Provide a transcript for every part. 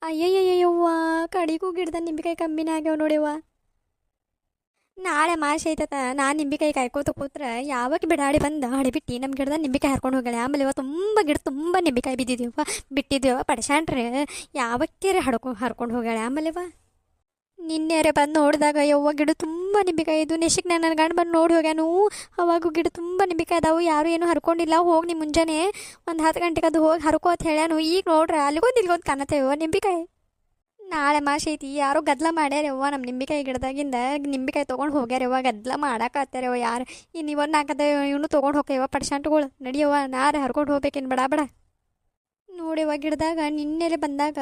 ಅಯ್ಯಯ್ಯಯ್ಯವ್ವ ಕಡಿಗೂ ಗಿಡದ ನಿಂಬಿಕಾಯಿ ಕಮ್ಮಿನೇ ಆಗ್ಯಾವ ನೋಡಿವ್ವ. ನಾಳೆ ಮಾಶೆ ಐತತ ನಾನು ನಿಂಬಿಕಾಯಿ ಕಾಯ್ಕೋತ ಕೂತ್ರೆ ಯಾವಾಗ ಬಿಡಾಡಿ ಬಂದು ಹಡಿಬಿಟ್ಟು ನಮ್ಮ ಗಿಡದ ನಿಂಬಿಕಾಯಿ ಹರ್ಕೊಂಡು ಹೋಗ್ಯಾಳೆ. ಆಮೇಲೆ ಇವ ತುಂಬ ಗಿಡ ತುಂಬ ನಿಂಬಿಕಾಯಿ ಬಿದ್ದಿದ್ದೀವ ಬಿಟ್ಟಿದ್ದೀವ ಪಡ್ಸಾಣ್ರೆ ಯಾವಕ್ಕೇರಿ ಹರ್ಕೊಂಡು ಹೋಗ್ಯಾಳೆ. ಆಮೇಲೆ ಇವ ನಿನ್ನೆರೆ ಬಂದು ನೋಡಿದಾಗ ಯವ್ವ ಗಿಡ ತುಂಬ ನಿಂಬಿಕಾಯಿ ಇದು. ನೆಶಕ್ಕೆ ನನ್ನ ಗಂಡು ಬಂದು ನೋಡಿ ಹೋಗ್ಯಾನು. ಅವಾಗ ಗಿಡ ತುಂಬ ನಿಂಬಿಕಾಯಿ ಅದಾವು, ಯಾರು ಏನೂ ಹರ್ಕೊಂಡಿಲ್ಲ. ಹೋಗಿ ನಿಮ್ಮ ಮುಂಜಾನೆ ಒಂದು 10 ಗಂಟೆಗೆ ಅದು ಹೋಗಿ ಹರ್ಕೋ ಅಂತ ಹೇಳ್ಯಾನು. ಈಗ ನೋಡ್ರಿ ಅಲ್ಲಿಗೊಂದು ಇಲ್ಲಿಗೊಂದು ಕಾಣತ್ತೇವ ನಿಂಬಿಕಾಯಿ. ನಾಳೆ ಮಾಶೆ ಐತಿ, ಯಾರೋ ಗದ್ಲ ಮಾಡ್ಯಾರವ್ವ ನಮ್ಮ ನಿಂಬಿಕಾಯಿ ಗಿಡದಾಗಿಂದ ನಿಂಬಿಕಾಯಿ ತೊಗೊಂಡು ಹೋಗ್ಯಾರವ್ವ. ಗದ್ಲ ಮಾಡಾಕತ್ತಾರವ್ವ ಯಾರು. ಇನ್ನು ಇವನ್ನ ಹಾಕದ ಇವನು ತೊಗೊಂಡು ಹೋಗ್ಯವ ಪಡ್ಸಂಟ್ಗಳು. ನಡಿಯವ್ವ ನಾರೆ ಹರ್ಕೊಂಡು ಹೋಗ್ಬೇಕೇನು ಬಡ ಬಡ. ನೋಡಿವ ಗಿಡದಾಗ ನಿನ್ನೆಲೆ ಬಂದಾಗ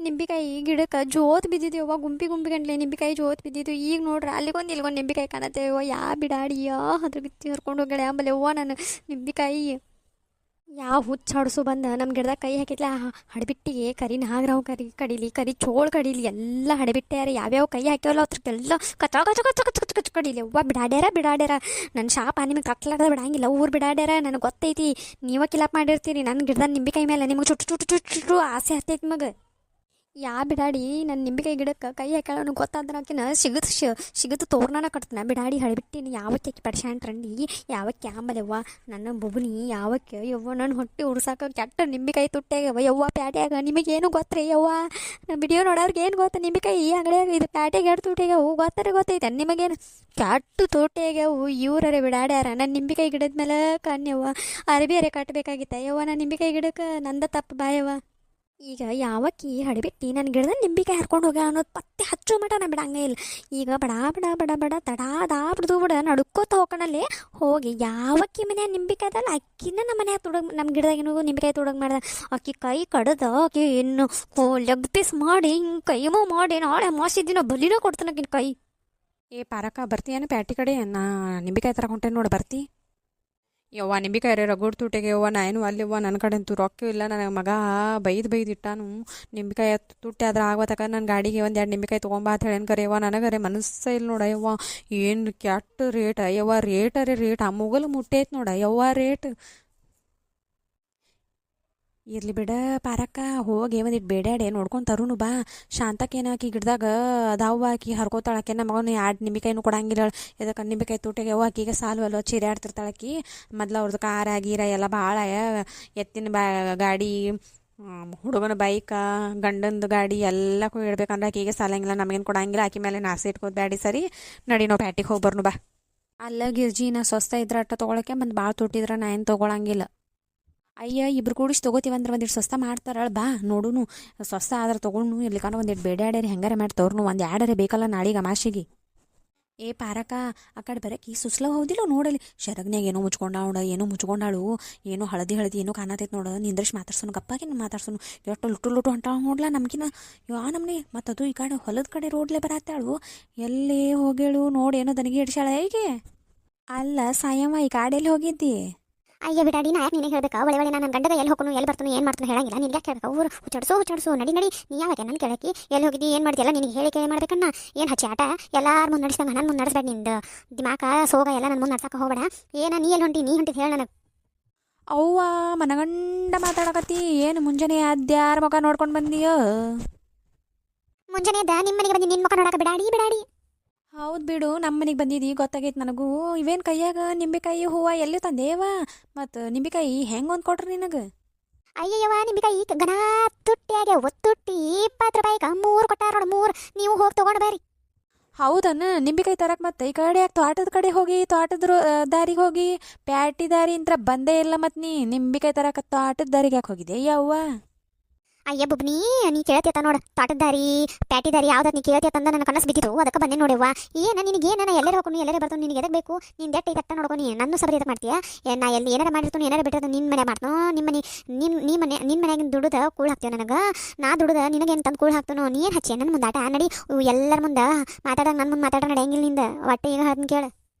ನಿಂಬಿಕಾಯಿ ಗಿಡಕ್ಕೆ ಜೋತ್ ಬಿದ್ದಿದ್ದೀವ. ಗುಂಪಿ ಗುಂಪಿ ಗಂಟ್ಲೆ ನಿಂಬಿಕಾಯಿ ಜೋತ್ ಬಿದ್ದಿದ್ದು. ಈಗ ನೋಡ್ರಿ ಅಲ್ಲಿಗೊಂದು ಇಲ್ಲಿಗೊಂದು ನಿಂಬಿಕಾಯಿ ಕಾಣತ್ತೇವ. ಯಾ ಬಿಡಾಡಿಯ ಅದ್ರ ಬಿತ್ತಿ ಹರ್ಕೊಂಡು ಹೋಗ್ಯಾಳೆ. ಆಮೇಲೆ ಅವ್ವ ನಾನು ನಿಂಬಿಕಾಯಿ ಯಾವ ಹುಚ್ಚ ಹಡ್ಸು ಬಂದ ನಮ್ಮ ಗಿಡದಾಗ ಕೈ ಹಾಕಿದ್ಲ ಹಡಬಿಟ್ಟಿಗೆ ಕರಿ ನಾಗರಾವ್ ಕಡೀಲಿ ಕರಿ ಚೋಳು ಕಡೀಲಿ ಎಲ್ಲ ಹಡಬಿಟ್ಟ್ಯಾರ. ಯಾವ್ಯಾವ ಕೈ ಹಾಕ್ಯವಲ್ಲ ಅದ್ರಕ್ಕೆಲ್ಲ ಕಚ ಕಚ ಕಚ ಕಚ ಕಚ ಕಚ ಕಡೀಲಿ. ಅವ್ವ ಬಿಡಾಡ್ಯಾರ ನನ್ನ ಶಾಪ ನಿಮಗೆ ಕಟ್ಲಾರ್ದ ಬಿಡಂಗಿಲ್ಲ. ಊರು ಬಿಡಾಡ್ಯಾರ ನನಗೆ ಗೊತ್ತೈತಿ. ನೀವ ಕಿಲಾಪ್ ಮಾಡಿರ್ತೀರಿ ನನ್ನ ಗಿಡದ ನಿಂಬಿಕಾಯಿ ಮೇಲೆ. ನಿಮಗೆ ಚುಟ್ಟು ಚುಟ್ಟು ಚುಟ್ಟು ಚುಟ್ಟು ಆಸೆ ಹತ್ತೈತಿ ನಿಮಗೆ. ಯಾ ಬಿಡಾಡಿ ನನ್ನ ನಿಂಬಿಕಾಯಿ ಗಿಡಕ್ಕೆ ಕೈ ಹಾಕ್ಯಾಳ ನನಗೆ ಗೊತ್ತಾದ್ರೆ ಆಕಿನ ಸಿಗತ್ತು ತೋರ್ನಾನ ಕಟ್ತಾನ. ಬಿಡಾಡಿ ಹಳಿಬಿಟ್ಟಿನಿ ಯಾವಕ್ಕೆ ಆಕಿ ಪಡ್ಸಾಣ್ರಂಡಿ ಯಾವಕ್ಕೆ. ಆಮೇಲೆವ್ವ ನನ್ನ ಬೊಬನಿ ಯಾವಕ್ಕೆ ಯವ್ವ ನನ್ನ ಹೊಟ್ಟೆ ಉರ್ಸಾಕ ಕೆಟ್ಟ ನಿಂಬಿಕಾಯಿ ತುಟ್ಟ್ಯಾಗವ ಯವ್ವ ಪ್ಯಾಟ್ಯಾಗ. ನಿಮಗೇನು ಗೊತ್ತ್ರಿ ಯವ್ವ, ವಿಡಿಯೋ ನೋಡೋರ್ಗೆ ಏನು ಗೊತ್ತ ನಿಂಬಿಕಾಯಿ ಈ ಅಂಗಡಿಯಾಗ ಇದು ಪ್ಯಾಟ್ಯಾಗ ಎರಡು ತುಟ್ಟ್ಯಾಗವು ಗೊತ್ತೈತೆ ನಿಮಗೇನು ಕೆಟ್ಟು ತುಟ್ಟ್ಯಾಗ್ಯಾವು. ಇವ್ರರೆ ಬಿಡಾಡ್ಯಾರ ನನ್ನ ನಿಂಬಿಕಾಯಿ ಗಿಡದ ಮೇಲೆ ಕಣ್ಯವ್ವ. ಅರಬಿಯರೆ ಕಟ್ಟಬೇಕಾಗಿತ್ತ ಯವ್ವ ನನ್ನ ನಿಂಬಿಕಾಯಿ ಗಿಡಕ್ಕೆ. ನಂದ ತಪ್ಪು ಬಾಯವ್ವ. ಈಗ ಯಾವಕ್ಕಿ ಹಡಿಬಿಟ್ಟು ನನ್ನ ಗಿಡದ ನಿಂಬಿಕಾಯಿ ಹರ್ಕೊಂಡು ಹೋಗ್ಯ ಅನ್ನೋದು ಪತ್ತೆ ಹಚ್ಚೋ ಮಟ ನಾ ಬಿಡಂಗೇ ಇಲ್ಲ. ಈಗ ಬಡ ಬಡ ಬಡ ಬಡ ತಡಾದ ಬಿಡ್ದು ಬಿಡ ನಡ್ಕೋತ ಹೋಗೋಣಲ್ಲೇ ಹೋಗಿ ಯಾವಕ್ಕಿ ಮನ್ಯಾಗ ನಿಂಬಿಕಾಯಿ ಅದಲ್ಲ ಅಕ್ಕಿನ ನಮ್ಮ ಮನ್ಯಾಗ ತುಡಗ್ ನಮ್ಮ ಗಿಡದಾಗಿನೂ ನಿಂಬಿಕಾಯಿ ತುಡಗ್ ಮಾಡ್ದ. ಅಕ್ಕಿ ಕೈ ಕಡ್ದ ಆಕಿ ಇನ್ನು ಲೆಗ್ ಪೀಸ್ ಮಾಡಿ ಹಿಂಗೆ ಕೈಮೋ ಮಾಡಿ ನಾಳೆ ಮಾಸಿದ್ದಿನ ಬಲಿನ ಕೊಡ್ತಾನೆ ಆಕಿನ ಕೈ. ಏ ಪಾರಕ್ಕ ಬರ್ತೀಯೇನು ಪ್ಯಾಟಿ ಕಡೆ? ನಾ ನಿಂಬಿಕಾಯಿ ತರಕ್ಕೆ ಹೊಂಟೇನು ನೋಡಿ, ಬರ್ತಿ? ಯವ್ವ ನಿಂಬಿಕಾಯಿ ರೀ ರಗೋಡ್ ತೂಟೆಗೆ ಯವ್ವ ನಾ ಏನು ಅಲ್ಲಿವ್ವ ನನ್ನ ಕಡೆ ಅಂತೂ ರೊಕ್ಕ ಇಲ್ಲ. ನನಗೆ ಮಗ ಬೈದು ಇಟ್ಟಾನು ನಿಂಬಿಕಾಯಿ ತುಟ್ಟಿ ಆದ್ರೆ ಆಗೋತಕ ನನ್ನ ಗಾಡಿಗೆ ಒಂದು 2 ನಿಂಬಿಕಾಯಿ ತೊಗೊಂಬಾ ಅಂತ ಹೇಳೇನು ಕರೆ ಯವ್ವ. ನನಗರೆ ಮನಸ್ಸೇ ಇಲ್ಲ ನೋಡ ಯವ್ವ. ಏನು ಕೆಟ್ಟ ರೇಟ್ ಯವ್ವ. ರೇಟ್ ಆ ಮುಗಲು ಮುಟ್ಟೈತೆ ನೋಡ ಯವ್ವ ರೇಟ್. ಇರ್ಲಿ ಬಿಡ ಪಾರಕ್ಕ, ಹೋಗಿ ಒಂದಿಟ್ಟು ಬೇಡ್ಯಾಡೆ ನೋಡ್ಕೊಂಡು ತರುನು ಬಾ. ಶಾಂತಕ್ಕೇನು ಆಕಿ ಗಿಡದಾಗ ಅದಾವ ಆಕಿ ಹರ್ಕೋತಾಳಕ್ಕೆ ನಮ್ಮ ಮಗನ 2 ನಿಂಬಿಕಾಯಿನೂ ಕೊಡಂಗಿಲ್ಲ. ಇದಕ್ಕೆ ನಿಂಬಿಕಾಯಿ ತುಟಿಗೆ ಅವ್ವ ಆಕಿಗೆ ಸಾಲ್ವಲ್ವ ಚಿರಾಡ್ತಿರ್ತಾಳಕಿ. ಮೊದ್ಲು ಅವ್ರದ್ದು ಕಾರ ಗೀರ ಎಲ್ಲ ಭಾಳ ಎತ್ತಿನ ಗಾಡಿ, ಹುಡುಗನ ಬೈಕ, ಗಂಡಂದು ಗಾಡಿ ಎಲ್ಲಕ್ಕೂ ಇಡ್ಬೇಕಂದ್ರೆ ಆಕಿಗೆ ಸಾಲಂಗಿಲ್ಲ. ನಮಗೇನು ಕೊಡಂಗಿಲ್ಲ. ಆಕಿ ಮೇಲೆ ನಾಸೆ ಇಟ್ಕೋದು ಬ್ಯಾಡಿ. ಸರಿ ನಡಿ ನಾವು ಪ್ಯಾಟಿಗೆ ಹೋಗಿ ಬರ್ನು ಬಾ. ಅಲ್ಲ ಗಿರ್ಜಿ, ನಾ ಸ್ವಸ್ಥ ಇದ್ರ ಅಟ್ಟ ತೊಗೊಳಕ್ಕೆ ಮತ್ತು ಭಾಳ ತುಟ್ಟಿದ್ರೆ ನಾ ಏನು ತೊಗೊಳಂಗಿಲ್ಲ. ಅಯ್ಯ ಇಬ್ರು ಕೂಡಿಸಿ ತೊಗೋತೀವಂದ್ರೆ ಒಂದಿಟ್ಟು ಸ್ವಸ್ಥ ಮಾಡ್ತಾರಳ ಬಾ ನೋಡುನು. ಸ್ವಸ್ಥ ಆದ್ರೆ ತೊಗೊಂಡು ಇರ್ಲಿಕ್ಕಂದ್ರೆ ಒಂದಿಟ್ಟು ಬೇಡ್ಯಾಡ್ಯಾರಿ ಹೆಂಗಾರೆ ಮಾಡಿ ತೋರ್ನು. ಒಂದು 2 ಬೇಕಲ್ಲ ನಾಳೆಗೆ ಅಮಾಶಿಗೆ. ಏ ಪಾರಕ ಆ ಕಡೆ ಬರಕ್ಕೆ ಸುಸ್ಲವ್ ಹೌದಿಲ್ಲ ನೋಡಲಿ. ಶರಗ್ನ್ಯಾಗ ಏನೋ ಮುಚ್ಕೊಂಡಾಳು ಏನೋ ಹಳದಿ ಏನೋ ಕಾಣತೈತೆ ನೋಡು. ನಿಂದ್ರಶ್ ಮಾತಾಡ್ಸೋನು ಗಪ್ಪಾಗಿನ ಮಾತಾಡ್ಸೋನು. ಎಷ್ಟು ಲುಟ್ಟು ಹೊಂಟಾಳ ನೋಡ್ಲಾ ನಮ್ಗಿನ ಯಾ ನಮ್ನಿ. ಮತ್ತು ಅದು ಈ ಕಡೆ ಹೊಲದ ಕಡೆ ರೋಡ್ಲೆ ಬರತ್ತಾಳು. ಎಲ್ಲೇ ಹೋಗೇಳು ನೋಡಿ, ಏನೋ ದನಿಗೆ ಹಿಡ್ಸಾಳ ಹೇಗೆ. ಅಲ್ಲ ಸಾಯಮ್ಮ ಈ ಕಾಡೆಲ್ಲಿ ಹೋಗಿದ್ದಿ? ಅಯ್ಯ ಬಿಡಾಡಿ, ನಾ ಯಾಕೆ ನಿನಗೆ ಹೇಳ್ಬೇಕಾ? ಒಳ್ಳೆ ನಾನು ಗಂಡಗ ಎಲ್ಲಿ ಹೋಗೋನು ಎಲ್ಲಿ ಬರ್ತಾನು ಏನು ಮಾಡ್ತಾನು ಹೇಳಂಗಿಲ್ಲ. ನಿನ್ಗೆ ಯಾಕೆ ಹೇಳ್ಬೇಕು? ಊರು ಹುಚ್ಚಾಡ್ಸು ನಡಿ. ನೀ ಯಾವಾಗ ನನ್ನ ಕೇಳಕ್ಕೆ ಎಲ್ಲಿ ಹೋಗಿದ್ದಿ ಏನು ಮಾಡ್ತಿಯಲ್ಲ ನಿನಗೆ ಹೇಳಿಕೆ ಮಾಡ್ಬೇಕನ್ನ. ಏನು ಹಚ್ಚಿ ಆಟ ಎಲ್ಲಾರು ಮುಂದೆ ನಡೆಸ್ದಂಗೆ ನನ್ನ ಮುಂದೆ ನಡೆಸ್ಬೇಡ. ನಿಂದು ದಿಮಾಕ ಸೋಗ ಎಲ್ಲ ನನ್ನ ಮುಂದೆ ನಡ್ಸಕ್ಕೆ ಹೋಗಬೇಡ. ನೀ ಎಲ್ಲಿ ಹೊಂಟಿ ಹೇಳಿ ನನಗೆ. ಅವ್ವ ಮನಗಂಡ ಮಾತಾಡಕತ್ತಿ. ಏನು ಮುಂಜಾನೆ ಅದ್ಯಾರ ಮಗ ನೋಡ್ಕೊಂಡು ಬಂದಿಯೋ? ಮುಂಜಾನೆ ನಿಮ್ಮ ಮನೆಗೆ ಬಂದು ನಿನ್ನ ಮುಖ ನೋಡಕ್ಕೆ ಬಿಡಾಡಿ. ಹೌದು ಬಿಡು, ನಮ್ಮ ಮನೆಗೆ ಬಂದಿದ್ದಿ ಗೊತ್ತಾಗೈತೆ ನನಗೂ. ಇವೇನು ಕೈಯಾಗ ನಿಂಬೆಕಾಯಿ ಹೂವು ಎಲ್ಲಿ ತಂದೇವ? ಮತ್ತು ನಿಂಬೆಕಾಯಿ ಹೆಂಗೆ ಒಂದು ಕೊಟ್ರಿ ನಿನಗೆ? ಅಯ್ಯವ್ವ ನಿಂಬಿಕಾಯಿ ಗನ ತುಟ್ಟಿಯಾಗೆ ಒತ್ತುಟ್ಟಿ 20 ರೂಪಾಯಿಗೆ 3 ಕೊಟ್ಟಾರ ನೋಡು. 3 ನೀವು ಹೋಗಿ ತೊಗೊಂಡು ಬರ್ರಿ. ಹೌದನ್ನ ನಿಂಬೆಕಾಯಿ ತರಕ್ಕೆ ಮತ್ತೆ ಈ ಕಡೆ ಯಾಕೆ ತೋಟದ ಕಡೆ ಹೋಗಿ ತೋಟದ ದಾರಿಗೆ ಹೋಗಿ ಪ್ಯಾಟಿ ದಾರಿ ಅಂತ ಬಂದೇ ಇಲ್ಲ. ಮತ್ತು ನೀ ನಿಂಬೆಕಾಯಿ ತರಕ್ಕೆ ತೋಟದ ದಾರಿಗೆ ಯಾಕೆ ಹೋಗಿದೆ ಯವ್ವ? ಅಯ್ಯ ಬುಬ್ನಿ, ನೀ ಕೇಳ್ತಿತ್ತ ನೋಡು. ತೋಟದ ದಾರಿ ಪ್ಯಾಟಿ ದಾರಿ ಯಾವ್ದು ನೀ ಕೇಳ್ತಿತ್ತಂದ ನನ್ನ ಕನಸು ಬಿದ್ದಿತ್ತು. ಅದಕ್ಕೆ ಬಂದೆ ನೋಡಿವ್ವ. ನಿನಗೇನ ಎಲ್ಲರೂ ಹೋಗ್ನು ಎಲ್ಲರೂ ಬರ್ತಾನೆ ನಿನಗೆ ಎದಕ್ಕೆ ಬೇಕು? ನೀನು ದಟ್ಟ ಇದಟ್ಟ ನೋಡ್ಕೊಂಡು ನನ್ನ ಸಬರಿ ಎದಕ್ಕೆ ಮಾಡ್ತೀಯ? ನಾ ಎಲ್ಲಿ ಏನಾರ ಮಾಡಿರ್ತಾನೆ ಏನಾರ ಬಿಟ್ಟಿರ್ತಾನೆ ನಿನ್ನ ಮನೆ ಮಾಡ್ತಾನೋ ನಿನ್ನ ಮನೆಯಾಗಿನ ದುಡ್ದು ಕೂಳು ಹಾಕ್ತೀವಿ ನನಗೆ. ನಾ ದುಡ್ದು ನಿನಗೇನು ತಂದು ಕೂಳು ಹಾಕ್ತಾನೋ? ನೀ ಏನು ಹಚ್ಚಿ ನನ್ನ ಮುಂದೆ ಆಟ ನಡಿ. ಎಲ್ಲರ ಮುಂದೆ ಮಾತಾಡೋದು ನನ್ನ ಮುಂದೆ ಮಾತಾಡೋ ನಡೆಯಂಗಿಲ್ಲ ನಿಂದ. ಒಟ್ಟೆ ಈಗ ಅದನ್ನ ಕೇಳು.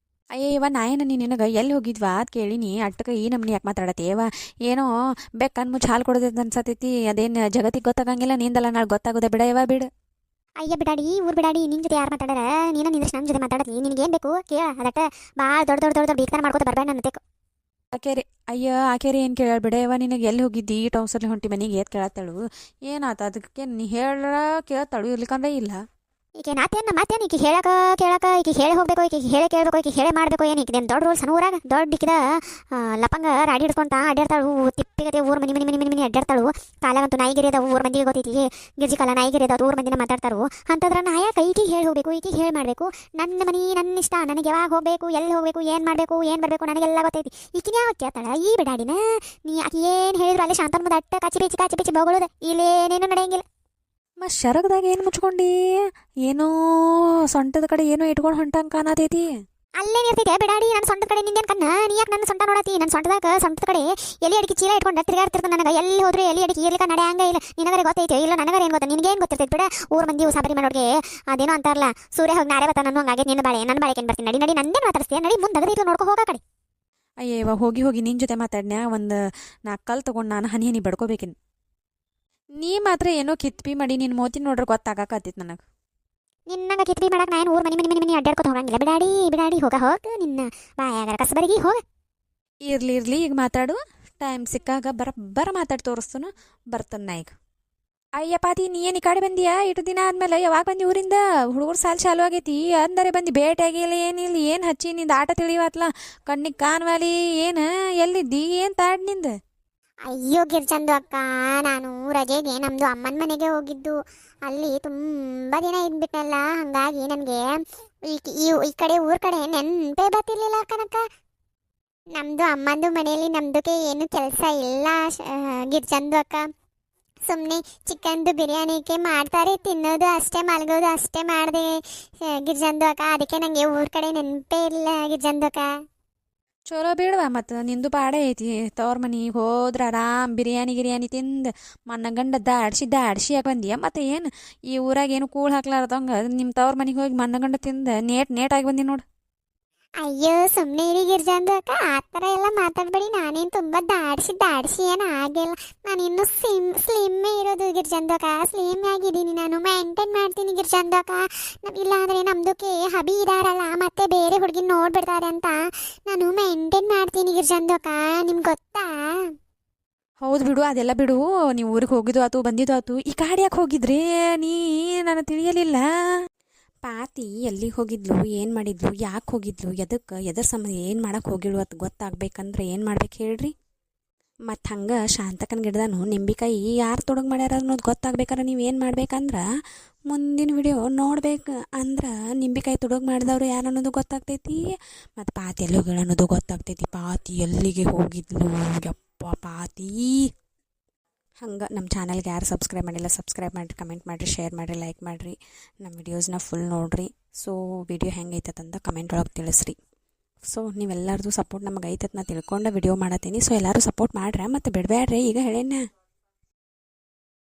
ಅಯ್ಯವ್ವ ನಾಯನ ನೀ ನಿನಗೆ ಎಲ್ಲಿ ಹೋಗಿದ್ವಾ ಅಂತ ಕೇಳಿನಿ. ಅಟ್ಟಕ್ಕೆ ಈ ನಮ್ನಿ ಯಾಕೆ ಮಾತಾಡತ್ತೇವ? ಏನೋ ಬೆಕ್ಕನ್ ಮುಚ್ಚಿ ಹಾಲು ಕೊಡೋದು ಅನ್ಸತೈತಿ. ಅದೇನು ಜಗತ್ತಿಗೆ ಗೊತ್ತಾಗಂಗಿಲ್ಲ. ನಿಂದಲ್ಲ ನಾಳೆ ಗೊತ್ತಾಗೋದೆ ಬಿಡ ಬಿಡು. ಅಯ್ಯ ಬಿಡಾಡಿ, ಊರು ಬಿಡಾಡಿ. ನಿನ್ನ ಜೊತೆ ಯಾರು ಮಾತಾಡಾರ? ನೀನು ನಿಂದ್ರಷ್ಟು ನನ್ನ ಜೊತೆ ಮಾತಾಡತ್ತಿ. ನಿನಗೇನು ಬೇಕು ಕೇಳ. ಅದಕ್ಕೆ ಭಾಳ ದೊಡ್ಡ ಬೀಕ್ತಾರ ಮಾಡ್ಕೋತ ಬರಬೇಡ ನನ್ನ ತೆಕ್ಕು. ಆಕೆರಿ ಅಯ್ಯ ಆಕೆರಿ ಏನು ಕೇಳಬೇಡವ ನಿನಗೆ ಎಲ್ಲಿ ಹೋಗಿದ್ದಿ ಈ ಟೌಸರ್ಲಿ ಹೊಂಟಿ ಮನೆಗೆ ಏತ್ ಕೇಳತ್ತಾಳು ಏನಾತ ಅದಕ್ಕೆ ನೀ ಹೇಳ ಕೇಳ್ತಾಳು ಇರ್ಲಿಕ್ಕಂದ್ರೆ ಇಲ್ಲ. ಈಕೆ ನಾತೇನು ಮಾತೇನು ಈಕೆ ಕೇಳಕ ಈಕೆ ಹೇಳಿ ಹೋಗ್ಬೇಕು ಈಕೆ ಹೇಳಿ ಕೇಳಬೇಕು ಈಕೆ ಹೇಳಿ ಮಾಡಬೇಕು ಏನು ಈಕೆ ದೊಡ್ಡ ರೂಲ್ಸ್ ಊರಾಗ ದೊಡ್ಡ ಈಕಿದ ಲಪಂಗ ರಾಡಿ ಹಿಡ್ಕೊಂತ ಅಡ್ಡಾಡ್ತಾಳು ತಿಪ್ಪಿಗತೆ ಊರ್ ಮನಿ ಅಡ್ಡಾಡ್ತಾಳು. ಕಾಲಾಗಂತೂ ನಾಯಿಗಿರಿ ಅದಾವು ಊರ್ ಮಂದಿಗೆ ಗೊತ್ತೈತಿ ಗಿರ್ಜಿ ಕಾಲ ನಾಯಿಗಿರಿ ಅದಾವು ಊರ್ ಮಂದಿನ ಮಾತಾಡ್ತಾರು ಅಂತಂದ್ರೆ ನಾ ಯಾಕೆ ಈಕೆ ಹೇಳಿ ಹೋಗ್ಬೇಕು ಈಕೆ ಹೇಳಿ ಮಾಡಬೇಕು. ನನ್ನ ಮನಿ ನನ್ನ ಇಷ್ಟ ನನಗೆ ಯಾವಾಗ ಹೋಗಬೇಕು ಎಲ್ಲಿ ಹೋಗಬೇಕು ಏನು ಮಾಡಬೇಕು ಏನು ಬರಬೇಕು ನನಗೆಲ್ಲ ಗೊತ್ತೈತಿ. ಈಕಿನ ಯಾವಾಗ ಕೇಳ್ತಾಳ ಈ ಬಿಡಾಡಿನ ನೀ ಆಕೆ ಏನು ಹೇಳಿದ್ರು ಅಲ್ಲೇ ಶಾಂತನ ಮುಂದೆ ಅಟ್ಟ ಕಾಚಿ ಬಿಚ್ಚಿ ಬಗಳೋದು ಇಲ್ಲೇನೇನು ನಡೆಯಂಗಿಲ್ಲ. ಮತ್ತು ಶರಗದಾಗ ಏನು ಮುಚ್ಕೊಂಡು ಏನೋ ಸೊಂಟದ ಕಡೆ ಏನೋ ಇಟ್ಕೊಂಡು ಹೊಂಟಂಗೆ ಕಾಣತೈತಿ. ಅಲ್ಲೇ ಇರ್ತೈತೆ ಬಿಡಾಡಿ ನನ್ನ ಸೊಂಟದ ಕಡೆ ನಿಂದೇನು ಕಣ್ಣ ನೀ ಯಾಕೆ ನನ್ನ ಸೊಂಟ ನೋಡತಿ ನನ್ನ ಸೊಂಟದ ಕಡೆ ಎಲ್ಲಿ ಅಡಿಕೆ ಚೀಲ ಇಟ್ಕೊಂಡು ತಿರುಗಾಡ್ತಿರ್ತಾನೆ ನನಗೆ ಎಲ್ಲಿ ಹೋದ್ರೆ ಎಲ್ಲಿ ಅಡಿಕೆ ಇರ್ಲಿಕ್ಕೆ ನಡೆಯಂಗ ಇಲ್ಲ. ನಿನಗರೆ ಗೊತ್ತೈತೆ ಇಲ್ಲ ನನಗರೆ ಏನು ಗೊತ್ತ ನಿನಗೇನು ಗೊತ್ತಿರ್ತೈತೆ ಬಿಡ. ಊರ್ ಮಂದಿ ಸಾಬರಿ ಮಾಡೋರಿಗೆ ಅದೇನೋ ಅಂತಾರಲ್ಲ ಸೂರ್ಯ ಹೋಗಿ ನಾರೇ ಬತ್ತ ನಾನು ಹಂಗಾಗಿ ನಿನ್ನ ಬಾಳೆ ನನ್ನ ಬಾಳೆಕೇನು ಬರ್ತೀನಿ ನಡಿ ನಡಿ ನಂದೇ ಮಾತಾಡ್ತೀಯ ನಡಿ ಮುಂದೆ ಅಗದೈತೆ ನೋಡ್ಕೊ ಹೋಗ ಕಡೆ. ಅಯ್ಯ ಇವಾಗ ಹೋಗಿ ನಿನ್ನ ಜೊತೆ ಮಾತಾಡ್ನ್ಯಾ ಒಂದು 4 ಕಲ್ ತೊಗೊಂಡು ನಾನು ಹನಿ ಬಡ್ಕೋಬೇಕಿನ್. ನೀ ಮಾತ್ರ ಏನೋ ಕಿತ್ಪಿ ಮಾಡಿ ನಿನ್ನ ಮೋತಿ ನೋಡ್ರೆ ಗೊತ್ತಾಗಕತ್ತೈತಿ ನನಗೆ. ನಿನ್ನಂಗ ಕಿತ್ಬಿ ಮಾಡಕ್ಕೆ ನಾನು ಊರ್ ಮನಿ ಅಡ್ಡಾಡ್ಕೊತ ಹೋಗಂಗಿಲ್ಲ ಬಿಡಾಡಿ ಹೋಗ ನಿನ್ನ ಬಾಯಾಗರ ಕಸಬರಿಗೆ ಹೋಗ. ಇರ್ಲಿ ಈಗ ಮಾತಾಡು ಟೈಮ್ ಸಿಕ್ಕಾಗ ಬರ ಮಾತಾಡಿ ತೋರಿಸ್ತನು ಬರ್ತಾನ ಈಗ. ಅಯ್ಯಪ್ಪಾತಿ ನೀ ಏನು ಈ ಕಡೆ ಬಂದಿಯಾ ಇಟ್ಟು ದಿನ ಆದ್ಮೇಲೆ ಯಾವಾಗ ಬಂದಿ ಊರಿಂದ ಹುಡುಗರು ಸಾಲು ಚಾಲು ಆಗೈತಿ ಅಂದರೆ ಬಂದು ಭೇಟಿ ಆಗಿಲ್ಲ ಏನಿಲ್ಲ ಏನು ಹಚ್ಚಿ ನಿಂದು ಆಟ ತಿಳಿವತ್ಲ ಕಣ್ಣಿಗೆ ಕಾನ್ವಾಲಿ ಏನು ಎಲ್ಲಿದ್ದಿ ಏನು ತಾಡ್ ನಿಂದ. ಅಯ್ಯೋ ಗಿರ್ಜಂದು ಅಕ್ಕ ನಾನು ರಜೆಗೆ ನಮ್ಮದು ಅಮ್ಮನ ಮನೆಗೆ ಹೋಗಿದ್ದು ಅಲ್ಲಿ ತುಂಬ ದಿನ ಇದ್ಬಿಟ್ಟಲ್ಲ ಹಾಗಾಗಿ ನನಗೆ ಈ ಕಡೆ ಊರ ಕಡೆ ನೆನಪೇ ಬರ್ತಿರ್ಲಿಲ್ಲ ಕನಕ. ನಮ್ಮದು ಅಮ್ಮಂದು ಮನೆಯಲ್ಲಿ ನಮ್ದಕ್ಕೆ ಏನು ಕೆಲಸ ಇಲ್ಲ ಗಿರ್ಜಂದು ಅಕ್ಕ. ಸುಮ್ಮನೆ ಚಿಕನ್ದು ಬಿರಿಯಾನಿಗೆ ಮಾಡ್ತಾರೆ ತಿನ್ನೋದು ಅಷ್ಟೇ ಮಲಗೋದು ಅಷ್ಟೇ ಮಾಡಿದೆ ಗಿರ್ಜಂದು ಅಕ್ಕ. ಅದಕ್ಕೆ ನನಗೆ ಊರ ಕಡೆ ನೆನಪೇ ಇಲ್ಲ ಗಿರ್ಜಂದು ಅಕ್ಕ. ಚಲೋ ಬೇಡವಾ ಮತ್ತು ನಿಂದು ಪಾಡೆ ಐತಿ ತವ್ರ ಮನೆಗೆ ಹೋದ್ರೆ ಆರಾಮ್ ಬಿರಿಯಾನಿ ತಿಂದು ಮಣ್ಣಗಂಡ ದಾಡ್ಸಿ ಯಾಕೆ ಬಂದಿಯ ಮತ್ತು ಏನು ಈ ಊರಾಗ ಏನು ಕೂಳ್ ಹಾಕ್ಲಾರ್ದಂಗೆ ನಿಮ್ಮ ತವ್ರ ಮನೆಗೆ ಹೋಗಿ ಮಣ್ಣಗಂಡ ತಿಂದು ನೇಟಾಗಿ ಬಂದಿ ನೋಡು. ಅಯ್ಯೋ ಸುಮ್ಮನೆ ಇರಿ ಗಿರ್ಜಂದು ಅಕ್ಕ ಆ ಥರ ಎಲ್ಲ ಮಾತಾಡಬೇಡಿ. ನಾನೇನು ತುಂಬ ದಾಡ್ಸಿ ಏನು ಆಗಿಲ್ಲ. ನಾನು ಇನ್ನೂ ಸ್ಲಿಮ್ಮೇ ಇರೋದು ಗಿರ್ಜಂದು ಅಕ್ಕ. ಸ್ಲಿಮ್ ಆಗಿದ್ದೀನಿ ನಾನು ಮೇಂಟೈನ್ ಮಾಡ್ತೀನಿ ಗಿರ್ಜಂದು ಅಕ್ಕ. ಇಲ್ಲ ಅಂದರೆ ನಮ್ದಕ್ಕೆ ಹಬಿ ಇದಾರಲ್ಲ ಮತ್ತೆ ಬೇರೆ ಹುಡುಗಿನ ನೋಡ್ಬಿಡ್ತಾರೆ ಅಂತ ನಾನು ಮೇಂಟೈನ್ ಮಾಡ್ತೀನಿ ಗಿರ್ಜಂದು ಅಕ್ಕ. ನಿಮ್ಗೆ ಗೊತ್ತಾ? ಹೌದು ಬಿಡು ಅದೆಲ್ಲ ಬಿಡು. ನೀವು ಊರಿಗೆ ಹೋಗಿದ್ದು ಆತು ಬಂದಿದ್ದು ಆತು ಈ ಕಾಡು ಯಾಕೆ ಹೋಗಿದ್ರಿ ನೀ ನನಗೆ ತಿಳಿಯಲಿಲ್ಲ. ಪಾತಿ ಎಲ್ಲಿಗೆ ಹೋಗಿದ್ಲು ಏನು ಮಾಡಿದ್ಲು ಯಾಕೆ ಹೋಗಿದ್ಲು ಎದರ ಸಂಬಂಧ ಏನು ಮಾಡಕ್ಕೆ ಹೋಗಿಳು ಅದು ಗೊತ್ತಾಗ್ಬೇಕಂದ್ರೆ ಏನು ಮಾಡ್ಬೇಕು ಹೇಳ್ರಿ. ಮತ್ತು ಹಂಗೆ ಶಾಂತಕನ ಗಿಡದನು ನಿಂಬಿಕಾಯಿ ಯಾರು ತೊಡಗು ಮಾಡ್ಯಾರ ಅನ್ನೋದು ಗೊತ್ತಾಗ್ಬೇಕಾದ್ರೆ ನೀವು ಏನು ಮಾಡ್ಬೇಕಂದ್ರೆ ಮುಂದಿನ ವಿಡಿಯೋ ನೋಡ್ಬೇಕು ಅಂದ್ರೆ ನಿಂಬಿಕಾಯಿ ತೊಡಗು ಮಾಡಿದವರು ಯಾರು ಅನ್ನೋದು ಗೊತ್ತಾಗ್ತೈತಿ ಮತ್ತು ಪಾತಿ ಎಲ್ಲಿ ಹೋಗಿಳು ಅನ್ನೋದು ಗೊತ್ತಾಗ್ತೈತಿ. ಪಾತಿ ಎಲ್ಲಿಗೆ ಹೋಗಿದ್ಲು ಯಪ್ಪ ಪಾತಿ. ಹಂಗೆ ನಮ್ಮ ಚಾನಲ್ಗೆ ಯಾರು ಸಬ್ಸ್ಕ್ರೈಬ್ ಮಾಡಿಲ್ಲ ಸಬ್ಸ್ಕ್ರೈಬ್ ಮಾಡಿರಿ ಕಮೆಂಟ್ ಮಾಡಿರಿ ಶೇರ್ ಮಾಡಿರಿ ಲೈಕ್ ಮಾಡಿರಿ ನಮ್ಮ ವಿಡಿಯೋಸ್ನ ಫುಲ್ ನೋಡಿರಿ. ಸೊ ವಿಡಿಯೋ ಹೆಂಗೆ ಐತಂತ ಕಮೆಂಟ್ ಒಳಗೆ ತಿಳಿಸ್ರಿ. ಸೊ ನೀವೆಲ್ಲರದು ಸಪೋರ್ಟ್ ನಮಗೆ ಐತತ್ ನಾ ತಿಳ್ಕೊಂಡು ವಿಡಿಯೋ ಮಾಡತ್ತೀನಿ. ಸೊ ಎಲ್ಲರೂ ಸಪೋರ್ಟ್ ಮಾಡ್ರೆ ಮತ್ತು ಬಿಡಬೇಡ್ರಿ ಈಗ ಹೇಳೇನ.